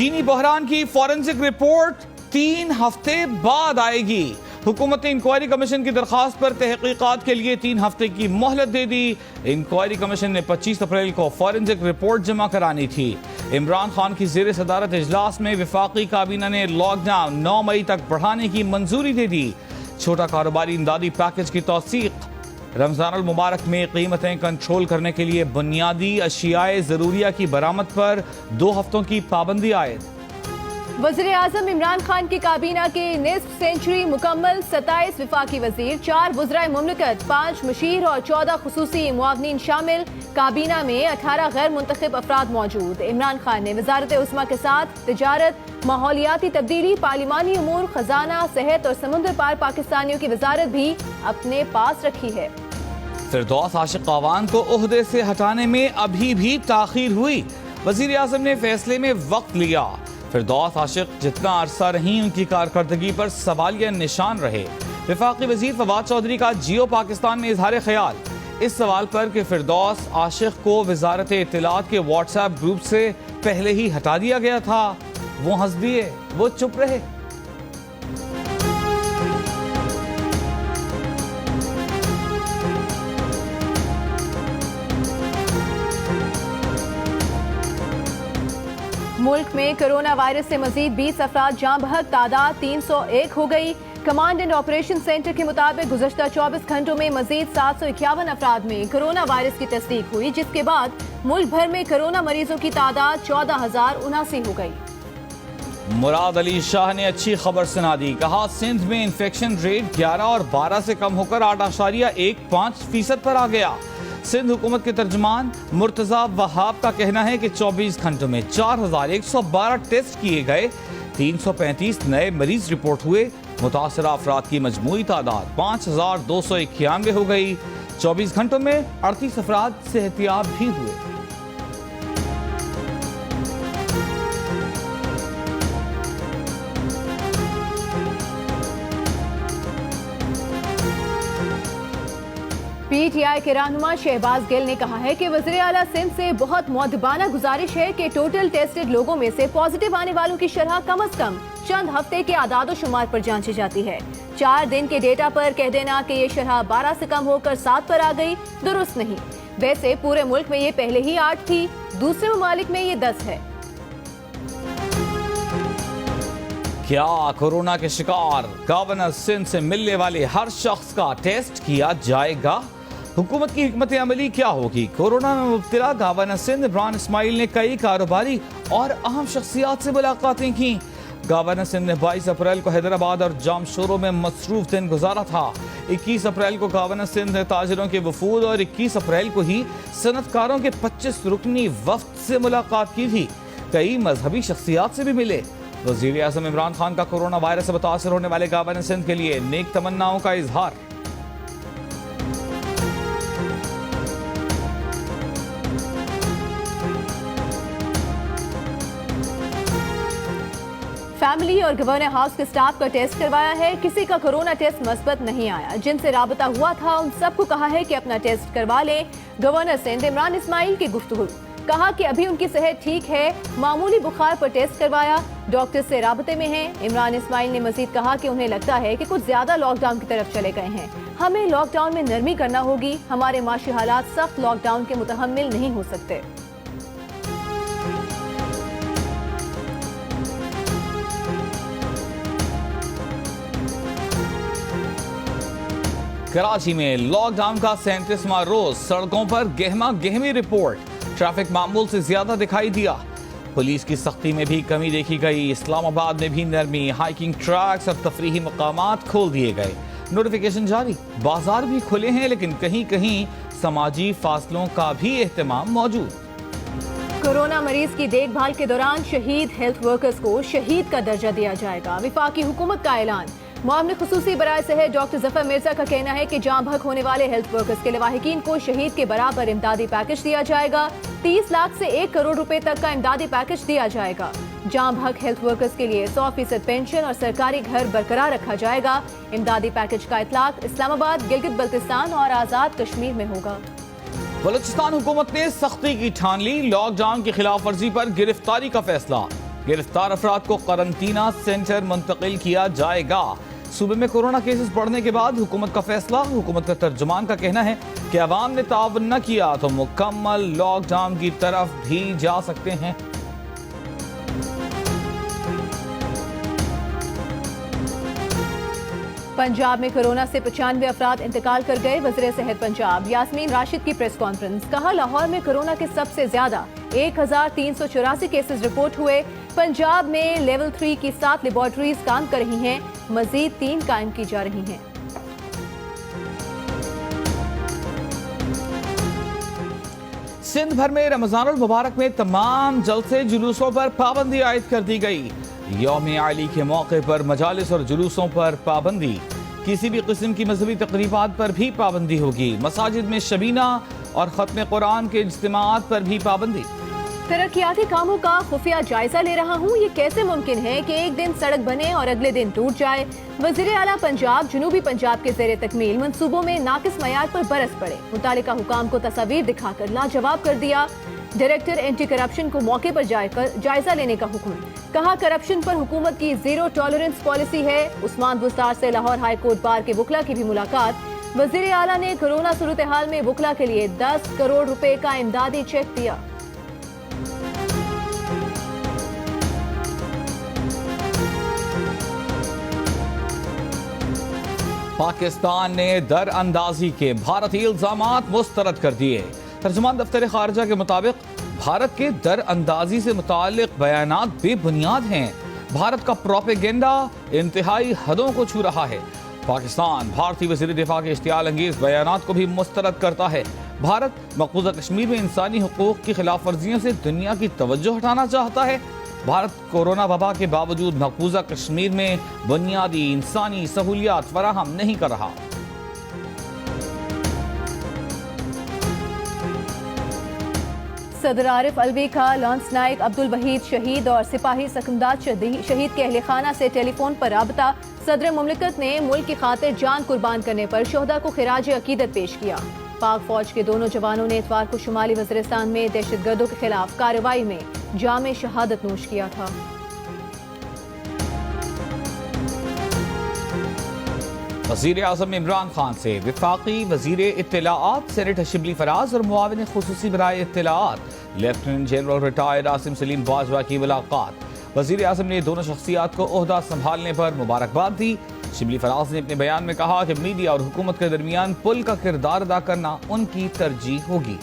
चीनी बहरान की forensic report 3 हफ्ते बाद आएगी। हुकूमत ने इंक्वायरी कमीशन की दरखास्त पर तहकीकात के लिए 3 हफ्ते की मोहलत दे दी। इंक्वायरी कमीशन ने 25 अप्रैल को फॉरेंसिक रिपोर्ट जमा करानी थी। इमरान खान की जेर सदारत इजलास में वफाकी काबीना ने लॉकडाउन 9 मई तक बढ़ाने की मंजूरी दे दी। छोटा कारोबारी इमदादी पैकेज की तौसीक। रमजान अल मुबारक में कीमतें कंट्रोल करने के लिए बुनियादी अशियाए ज़रूरिया की बरामद पर 2 हफ्तों की पाबंदी आयद। वज़ीर आज़म इमरान खान की काबीना के निस्फ सेंचुरी मुकम्मल, 27 वफाकी वजीर, 4 वज़राए मुमलिकत, 5 मुशीर और 14 खुसूसी मुआवनीन शामिल। काबीना में 18 गैर मुंतखब अफराद मौजूद। इमरान खान ने वजारत उस्मा के साथ तिजारत, माहौलियाती तब्दीली, पार्लिमानी उमूर, खजाना, सेहत और समुद्र पार पाकिस्तानियों की वजारत भी अपने पास रखी है। फिरदौस आशिक अवान को ओहदे से हटाने में अभी भी ताखीर हुई। वज़ीर आज़म ने फैसले में वक्त लिया। फिरदौस आशिक जितना अरसा रही उनकी कारकर्दगी पर सवालिया निशान रहे। वफाकी वजीर फवाद चौधरी का जियो पाकिस्तान में इजहार ख्याल इस सवाल पर कि फिरदौस आशिक को वजारत इत्तलात के व्हाट्सएप ग्रुप से पहले ही हटा दिया गया था। वो हंस दिए, वो चुप रहे। मुल्क में कोरोना वायरस से मजीद 20 अफराद जान बहक, तादाद 301 हो गई। कमांड एंड ऑपरेशन सेंटर के मुताबिक गुज़श्ता 24 घंटों में मजीद 751 अफराद में कोरोना वायरस की तस्दीक हुई, जिसके बाद मुल्क भर में कोरोना मरीजों की तादाद 14,079 हो गई। मुराद अली शाह ने अच्छी खबर सुना दी। कहा सिंध में इन्फेक्शन रेट 11 और 12 से कम होकर 8.15% पर आ गया। सिंध हुकूमत के तर्जुमान मुर्तजा वहाब का कहना है कि 24 घंटों में 4,112 टेस्ट किए गए, 335 नए मरीज रिपोर्ट हुए। मुतासरा अफराद की मजमूई तादाद 5,291 हो गई। 24 घंटों में 38 अफराद सेहतियाब भी हुए। पीटीआई के रहनुमा शहबाज गिल ने कहा है कि वज़ीर आला सिंध से बहुत मुअद्दबाना गुजारिश है कि टोटल टेस्टेड लोगों में से पॉजिटिव आने वालों की शरह कम अज कम चंद हफ्ते के आदाद शुमार पर जांची जाती है। 4 दिन के डेटा पर कह देना कि ये शरह 12 से कम होकर 7 पर आ गई, दुरुस्त नहीं। वैसे पूरे मुल्क में ये पहले ही 8 थी, दूसरे ममालिक में ये 10 है। क्या कोरोना के शिकार गवर्नर सिंध से मिलने वाले हर शख्स का टेस्ट किया जाएगा? हुकूमत की हिकमत अमली क्या होगी? कोरोना में मुब्तला गवर्नर सिंध इमरान इस्माइल ने कई कारोबारी और अहम शख्सियात से मुलाकातें की। गवर्नर सिंध ने 22 अप्रैल को हैदराबाद और जामशोरों में मसरूफ दिन गुजारा था। 21 अप्रैल को गवर्नर सिंध ने ताजिरों के वफूद और 21 अप्रैल को ही सनतकारों के 25 रुकनी वफ्द से मुलाकात की थी। कई मजहबी शख्सियात से भी मिले। वज़ीर आज़म इमरान खान का कोरोना वायरस से मुतासर होने वाले गवर्नर सिंध के लिए नेक तमन्नाओं का इजहार। फैमिली और गवर्नर हाउस के स्टाफ का टेस्ट करवाया है। किसी का कोरोना टेस्ट मस्बत नहीं आया। जिनसे राबता हुआ था उन सबको कहा है कि अपना टेस्ट करवा लें। गवर्नर सिंध इमरान इस्माइल की गुफ्तगू, कहा कि अभी उनकी सेहत ठीक है, मामूली बुखार पर टेस्ट करवाया, डॉक्टर से राबते में हैं। इमरान इस्माइल ने मजीद कहा कि उन्हें लगता है कि कुछ ज्यादा लॉकडाउन की तरफ चले गए हैं। हमें लॉकडाउन में नरमी करना होगी। हमारे माशी हालात सख्त लॉकडाउन के मुतहम्मिल नहीं हो सकते। कराची में लॉकडाउन का 37वां रोज, सड़कों पर गहमा गहमी रिपोर्ट। ट्रैफिक मामूल से ज्यादा दिखाई दिया। पुलिस की सख्ती में भी कमी देखी गई। इस्लामाबाद में भी नरमी, हाइकिंग ट्रैक्स और तफरीही मकामात खोल दिए गए। नोटिफिकेशन जारी, बाजार भी खुले हैं, लेकिन कहीं कहीं समाजी फासलों का भी एहतमाम मौजूद। कोरोना मरीज की देखभाल के दौरान शहीद हेल्थ वर्कर्स को शहीद का दर्जा दिया जाएगा। वफाकी हुकूमत का ऐलान। मुआवने खुसूसी बराए सेहत डॉक्टर जफर मिर्जा का कहना है कि जाँ बहक होने वाले हेल्थ वर्कर्स के लवाहिकीन को शहीद के बराबर इमदादी पैकेज दिया जाएगा। 30 लाख से 1 करोड़ रुपए तक का इमदादी पैकेज दिया जाएगा। जाँ बहक हेल्थ वर्कर्स के लिए 100% पेंशन और सरकारी घर बरकरार रखा जाएगा। इमदादी पैकेज का इतलाक इस्लामाबाद, गिलगित बल्तिस्तान और आजाद कश्मीर में होगा। बलूचिस्तान हुकूमत ने सख्ती की ठान ली। लॉकडाउन की खिलाफ वर्जी पर गिरफ्तारी का फैसला। गिरफ्तार अफराद को करंटीना सेंटर मुंतकिल किया जाएगा। सूबे में कोरोना केसेस बढ़ने के बाद हुकूमत का फैसला। हुकूमत का तर्जुमान का कहना है कि अवाम ने ताउन न किया तो मुकम्मल लॉकडाउन की तरफ भी जा सकते हैं। पंजाब में कोरोना से 95 अफराद इंतकाल कर गए। वज़ीर सेहत पंजाब यास्मीन राशिद की प्रेस कॉन्फ्रेंस। कहा, लाहौर में कोरोना के सबसे ज्यादा 1384 केसेस रिपोर्ट हुए। पंजाब में लेवल 3 की 7 लेबॉर्ट्रीज काम कर रही हैं, मजीद 3 कायम की जा रही हैं। सिंध भर में रमजानुल मुबारक में तमाम जलसे जुलूसों पर पाबंदी आयद कर दी गई। यौम आली के मौके पर मजालिस और जुलूसों पर पाबंदी। किसी भी किस्म की मजहबी तकरीबात पर भी पाबंदी होगी। मसाजिद में शबीना और खत्म कुरान के इज्तिमाआत पर भी पाबंदी। तरक्याती कामों का खुफिया जायजा ले रहा हूँ। ये कैसे मुमकिन है कि एक दिन सड़क बने और अगले दिन टूट जाए। वज़ीर आला पंजाब जनूबी पंजाब के ज़ेरे तकमील मंसूबों में नाकिस मयार पर बरस पड़े। मुतालिका हुकाम को तस्वीर दिखाकर लाजवाब कर दिया। डायरेक्टर एंटी करप्शन को मौके पर जायजा लेने का हुक्म। कहा, करप्शन पर हुकूमत की जीरो टॉलरेंस पॉलिसी है। उस्मान बुस्तार से लाहौर हाई कोर्ट बार के वकला की भी मुलाकात। वज़ीर आला ने कोरोना सूरत हाल में वकला के लिए 10 करोड़ रुपए का इमदादी चेक दिया। पाकिस्तान ने दर अंदाजी के भारतीय इल्जामात मुस्तरद कर दिए। तर्जुमान दफ्तर खारजा के मुताबिक भारत के दर अंदाजी से मुताल्लिक बयानात बेबुनियाद हैं। भारत का प्रोपेगेंडा इंतहाई हदों को छू रहा है। पाकिस्तान भारतीय वज़ीर दिफा के इश्तियाल अंगेज बयानात को भी मुस्तरद करता है। भारत मकबूजा कश्मीर में इंसानी हुकूक की खिलाफ वर्जियों से दुनिया की तवज्जो हटाना चाहता है। भारत कोरोना वबा के बावजूद मकबूजा कश्मीर में बुनियादी इंसानी सहूलियात फराहम नहीं कर रहा। सदर आरिफ अलवी का लॉन्स नाइक अब्दुल वहीद शहीद और सिपाही सकमदाद शहीद के अहले खाना से टेलीफोन पर राबता। सदर मुमलिकत ने मुल्क की खातिर जान कुर्बान करने पर शोहदा को खिराज अकीदत पेश किया। पाक फौज के दोनों जवानों ने इतवार को शुमाली वज़ीरिस्तान में दहशतगर्दों के खिलाफ कार्रवाई में जामे शहादत नोश किया था। वज़ीर आज़म इमरान खान से वफाकी वज़ीर इत्तलाआत सेनेटर शिबली फराज और मुआविन खुसूसी बराए इत्तलाआत lieutenant general retired Asim Saleem Bajwa की मुलाकात। वज़ीर आज़म ने दोनों शख्सियात को ओहदा संभालने पर मुबारकबाद दी। शिबली फराज ने अपने बयान में कहा कि मीडिया और हुकूमत के दरमियान पुल का किरदार अदा करना उनकी तरजीह होगी।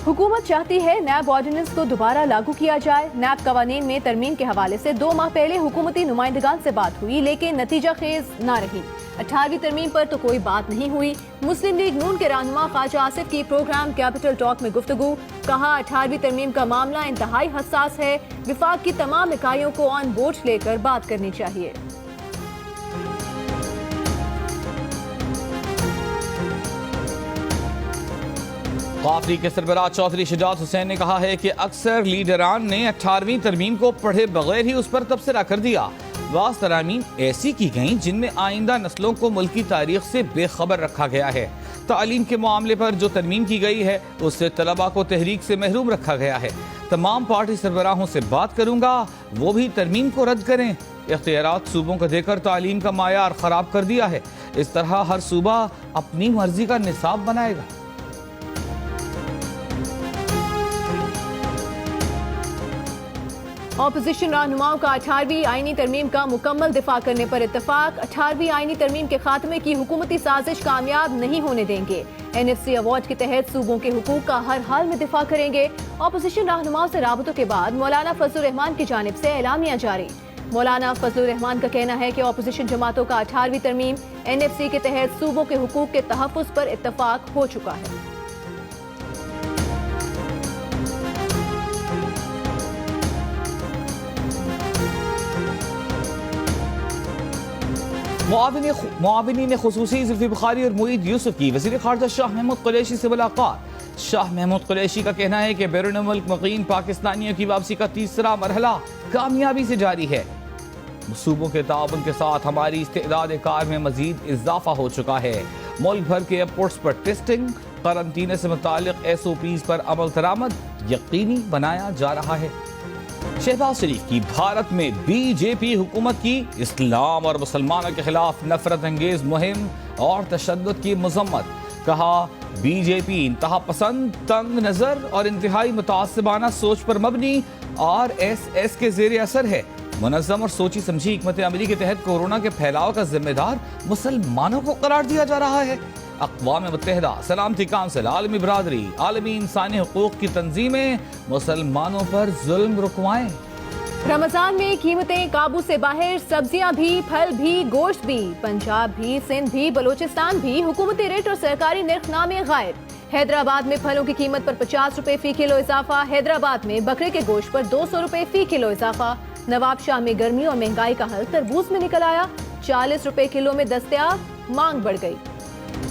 हुकूमत चाहती है नैब ऑर्डिनेंस को दोबारा लागू किया जाए। नैब कवानीन में तरमीम के हवाले से 2 माह पहले हुकूमती नुमाइंदगान से बात हुई, लेकिन नतीजा खेज न रही। 18वीं तरमीम पर तो कोई बात नहीं हुई। मुस्लिम लीग नून के रहनुमा ख्वाजा आसिफ की प्रोग्राम कैपिटल टॉक में गुफ्तगू। कहा, 18वीं तरमीम का मामला इंतहाई हसास है। विफाक की तमाम इकाइयों को ऑन बोर्ड लेकर बात करनी चाहिए। काफरी के सरबराह चौधरी शजात हुसैन ने कहा है कि अक्सर लीडरान ने 18वीं तरमीम को पढ़े बगैर ही उस पर तबसरा कर दिया। वास तरमीम ऐसी की गई जिनमें आइंदा नस्लों को मुल्की तारीख से बेखबर रखा गया है। तालीम के मामले पर जो तरमीम की गई है उससे तलबा को तहरीक से महरूम रखा गया है। तमाम पार्टी सरबराहों से बात करूंगा, वो भी तरमीम को रद्द करें। इख्तियारात सूबों को देकर तालीम का मायार खराब कर दिया है। इस तरह हर सूबा अपनी मर्जी का निसाब बनाएगा। ऑपोजिशन रहनुमाओं का 18वीं आईनी तरमीम का मुकम्मल दिफा करने पर इत्तफाक। 18वीं आईनी तरमीम के खात्मे की हुकूमती साजिश कामयाब नहीं होने देंगे। NFC अवार्ड के तहत सूबों के हुकूक का हर हाल में दिफा करेंगे। ऑपोजिशन रहनुमाओं से राबतों के बाद मौलाना फजलुर रहमान की जानिब से एलामिया जारी। मौलाना फजलुर रहमान का कहना है कि ऑपोजिशन जमातों का 18वीं तरमीम NFC के तहत सूबों के हुकूक के तहफ़्फ़ुज़ पर इत्तफाक हो चुका है। मुआविनीन खुसूसी जुल्फी बुखारी और मुईद यूसुफ की वज़ीर ख़ारजा शाह महमूद कुरैशी से मुलाकात। शाह महमूद कुरैशी का कहना है कि बैरून मुल्क मुक़ीम पाकिस्तानियों की वापसी का तीसरा मरहला कामयाबी से जारी है। सूबों के ताउन के साथ हमारी इस्तेदाद कार में मजीद इजाफा हो चुका है। मुल्क भर के एयरपोर्ट्स पर टेस्टिंग, क्वारंटीन से मुतालिक SOPs पर अमल दरामद यकीनी बनाया जा रहा है। शहबाज शरीफ की भारत में BJP हुकूमत की इस्लाम और मुसलमानों के खिलाफ नफरत अंगेज मुहिम और तशद्दुद की मजम्मत। कहा BJP इंतहा पसंद, तंग नजर और इंतहाई मुतासिबाना सोच पर मबनी RSS के जेर असर है। मुनज़्ज़म और सोची समझी हिकमत अमली के तहत कोरोना के फैलाव का जिम्मेदार मुसलमानों को करार दिया जा रहा है। अक़वाम मुत्तहिदा, सलामती काउंसिल, आलमी बरादरी, आलमी इंसानी हुकूक की तंजीमें मुसलमानों पर जुल्म रुकवाएं। रमजान में कीमतें काबू से बाहर, सब्जियां भी, फल भी, गोश्त भी, पंजाब भी, सिंध भी, बलोचिस्तान भी हुकूमती रेट और सरकारी निर्खनामे गायब। हैदराबाद में फलों की कीमत पर 50 रुपए फी किलो इजाफा। हैदराबाद में बकरे के गोश्त पर 200 रुपए फी किलो इजाफा। नवाबशाह में गर्मी और महंगाई का हल तरबूज में निकल आया। 40 रुपए किलो में दस्तयाब, मांग बढ़ गई।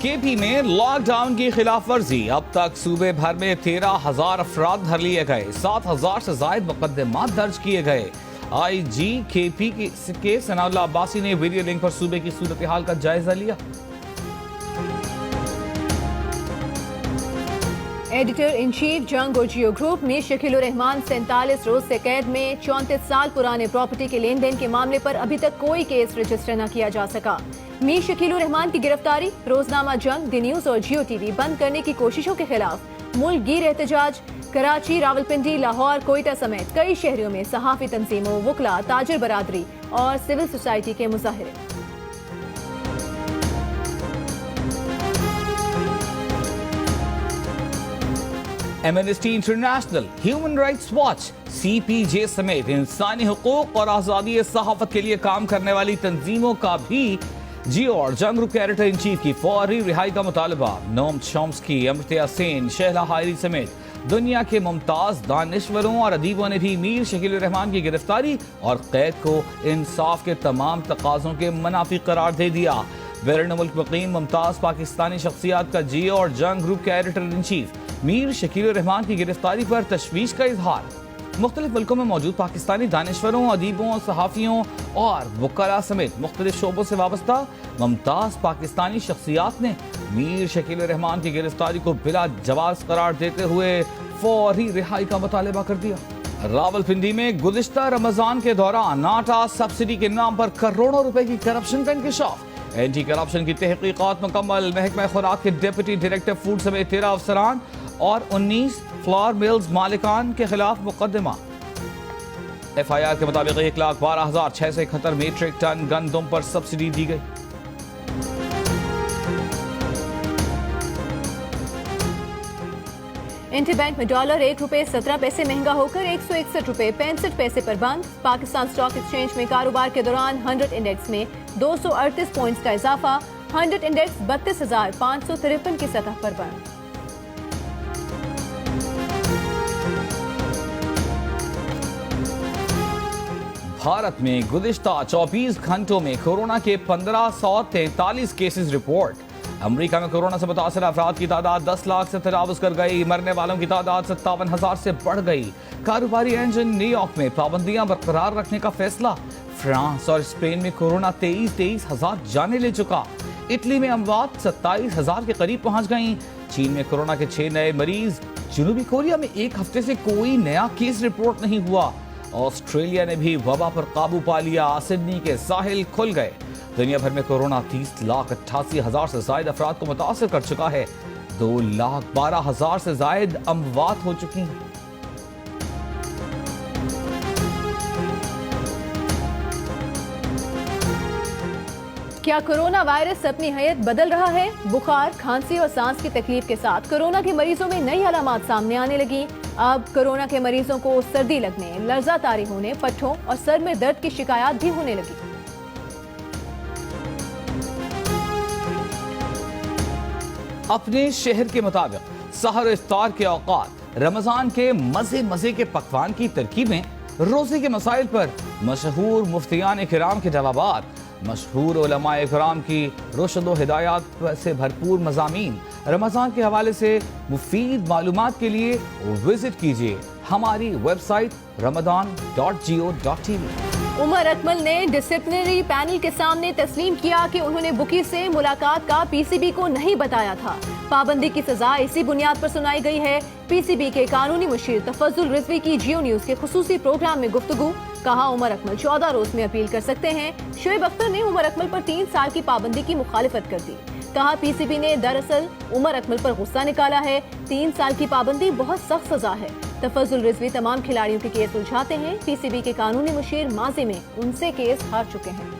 KP में लॉकडाउन की खिलाफ वर्जी, अब तक सूबे भर में 13,000 अफराद धर लिए गए, 7,000 से जायद मुकदमात दर्ज किए गए। IG KP के सनाउल्लाह अब्बासी ने वीडियो लिंक पर सूबे की सूरत हाल का जायजा लिया। एडिटर इन चीफ जंग और जियो ग्रुप मीर शकील रहमान 47 रोज से कैद में। 34 साल पुराने प्रॉपर्टी के लेन देन के मामले पर अभी तक कोई केस रजिस्टर न किया जा सका। मीर शकील रहमान की गिरफ्तारी, रोजनामा जंग, दी न्यूज और जियो TV बंद करने की कोशिशों के खिलाफ मुल्क गिर एहतजाज। कराची, रावलपिंडी, लाहौर, कोयटा समेत कई शहरों में सहाफी तंजीमों, वकला, ताजिर बरादरी और सिविल सोसाइटी के मुजाहरे। Amnesty International, Human Rights Watch, CPJ समेत इंसानी हुकूक और आज़ादी सहाफत के लिए काम करने वाली तंजीमों का भी जियो और जंग ग्रुप के एडिटर इन चीफ की फौरी रिहाई का मुतालबा। नोम चॉम्स्की, अमृता सेन, शहला हायरी समेत दुनिया के मुमताज दानिश्वरों और अदीबों ने भी मीर शकील रहमान की गिरफ्तारी और कैद को इंसाफ के तमाम तकाज़ों के मुनाफी करार दे दिया। बैरून मुल्क मुकीम मुमताज पाकिस्तानी शख्सियात का जियो और जंग ग्रुप के editor in chief Mir Shakeel Rahman की गिरफ्तारी पर तशवीश का इजहार। मुख्तलिफ मुल्कों में मौजूद पाकिस्तानी दानिश्वरों, अदीबों, सहाफ़ियों और वकला समेत मुख्तलिफ शोबों से वाबस्ता मुमताज पाकिस्तानी शख्सियात ने मीर शकील रहमान की गिरफ्तारी को बिला जवाज करार देते हुए फौरी रिहाई का मुतालबा कर दिया। रावलपिंडी में गुज़िश्ता रमजान के दौरान नाटा सब्सिडी के नाम पर करोड़ों रुपए की करप्शन का इंकशाफ। एंटी करप्शन की तहकीकात मुकम्मल। महकमा खुराक के डिप्टी डायरेक्टर फूड समेत 13 अफसरान और 19 फ्लावर मिल्स मालिकान के खिलाफ मुकदमा। FIR के मुताबिक 1,12,671 मीट्रिक टन गंदम पर सब्सिडी दी गई। इंटरबैंक में डॉलर 1 रुपए 17 पैसे महंगा होकर 161 रुपए 65 पैसे पर बंद। पाकिस्तान स्टॉक एक्सचेंज में कारोबार के दौरान 100 इंडेक्स में 238 पॉइंट्स का इजाफा। 100 इंडेक्स 32,553 की सतह पर बंद। भारत में गुज़िश्ता 24 घंटों में कोरोना के 1543 केसेस रिपोर्ट। अमेरिका में कोरोना से मुतासर अफराद की तादाद 10 लाख से तजावुज़ कर गई। मरने वालों की तादाद 57,000 से बढ़ गई। कारोबारी इंजन न्यूयॉर्क में पाबंदियां बरकरार रखने का फैसला। फ्रांस और स्पेन में कोरोना 23,000 जाने ले चुका। इटली में अमवात 27,000 के करीब पहुंच गई। चीन में कोरोना के 6 नए मरीज। जनूबी कोरिया में एक हफ्ते से कोई नया केस रिपोर्ट नहीं हुआ। ऑस्ट्रेलिया ने भी वबा पर काबू पा लिया। सिडनी के साहिल खुल गए। दुनिया भर में कोरोना 30,88,000 से जायद अफराद को मुतासर कर चुका है। 2,12,000 से जायद अमवात हो चुकी हैं। क्या कोरोना वायरस अपनी हैयत बदल रहा है? बुखार, खांसी और सांस की तकलीफ के साथ कोरोना के मरीजों में नई अलामत सामने आने लगी। अब कोरोना के मरीजों को सर्दी लगने, लर्जा तारी होने, पट्ठों और सर में दर्द की शिकायत भी होने लगी। अपने शहर के मुताबिक सहर इफ्तार के औकात, रमजान के मजे के पकवान की तरकीबें, रोजे के मसाइल पर मशहूर मुफ्तियान किराम के जवाबात, मशहूर उलमाए किराम की रुशद हिदायत से भरपूर मज़ामीन। रमजान के हवाले से मुफीद मालूमात के लिए विजिट कीजिए हमारी वेबसाइट ramadan.go.tv। उमर अकमल ने डिसिप्लिनरी पैनल के सामने तस्लीम किया कि उन्होंने बुकी से मुलाकात का पीसीबी को नहीं बताया था। पाबंदी की सजा इसी बुनियाद पर सुनाई गई है। पीसीबी के कानूनी मुशीर तफज्जुल रिजवी की जियो न्यूज के खुसूसी प्रोग्राम में गुफ्तगू। कहा उमर अकमल 14 रोज में अपील कर सकते हैं। शोएब अख्तर ने उमर अकमल पर 3 साल की पाबंदी की मुखालिफत कर दी। कहा पीसीबी ने दरअसल उमर अकमल पर गुस्सा निकाला है। 3 साल की पाबंदी बहुत सख्त सजा है। तफज्जुल रिजवी तमाम खिलाड़ियों के केस उलझाते हैं। पीसीबी के कानूनी मुशीर माजी में उनसे केस हार चुके हैं।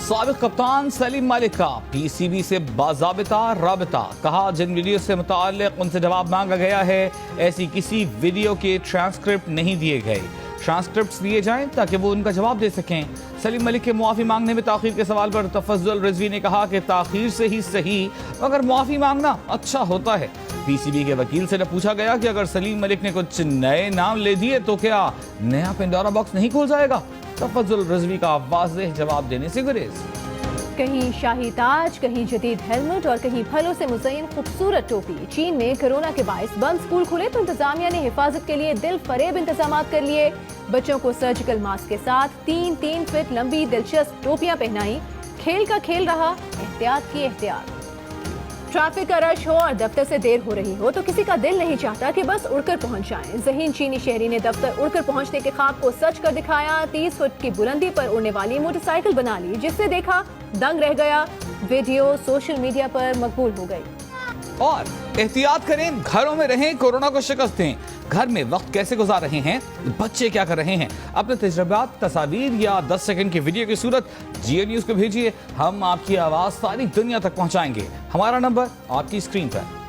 साबिक कप्तान सलीम मलिक का पीसीबी से बाज़ाबिता राबिता। कहा जिन वीडियो से मुताल्लिक उनसे जवाब मांगा गया है, ऐसी किसी वीडियो के ट्रांसक्रिप्ट नहीं दिए गए। ट्रांसक्रिप्ट्स दिए जाएं ताकि वो उनका जवाब दे सकें। सलीम मलिक के मुआफ़ी मांगने में ताख़ीर के सवाल पर तफज्जुल रिजवी ने कहा कि ताख़ीर से ही सही मगर मुआफ़ी मांगना अच्छा होता है। पीसीबी के वकील से जब पूछा गया कि अगर सलीम मलिक ने कुछ नए नाम ले दिए तो क्या नया पेंडोरा बॉक्स नहीं खुल जाएगा, तफज्जुल रिजवी का वाज़ेह जवाब देने से गुरेज। कहीं शाही ताज, कहीं जदीद हेलमेट और कहीं फलों से मुज़य्यन खूबसूरत टोपी। चीन में कोरोना के बायस बंद स्कूल खुले तो इंतजामिया ने हिफाजत के लिए दिल फरेब इंतजाम कर लिए। बच्चों को सर्जिकल मास्क के साथ 3-3 फीट लंबी दिलचस्प टोपियां पहनाई। खेल का खेल रहा, एहतियात की एहतियात। ट्रैफिक का रश हो और दफ्तर से देर हो रही हो तो किसी का दिल नहीं चाहता कि बस उड़कर पहुंच जाएं। ज़हीन चीनी शहरी ने दफ्तर उड़कर पहुंचने के ख्वाब को सच कर दिखाया। 30 फुट की बुलंदी पर उड़ने वाली मोटरसाइकिल बना ली, जिससे देखा दंग रह गया। वीडियो सोशल मीडिया पर मकबूल हो गई। और एहतियात करें, घरों में रहें, कोरोना को शिकस्त दें। घर में वक्त कैसे गुजार रहे हैं, बच्चे क्या कर रहे हैं, अपने तजुर्बात, तस्वीर या 10 सेकंड की वीडियो की सूरत जियो न्यूज को भेजिए। हम आपकी आवाज सारी दुनिया तक पहुंचाएंगे। हमारा नंबर आपकी स्क्रीन पर।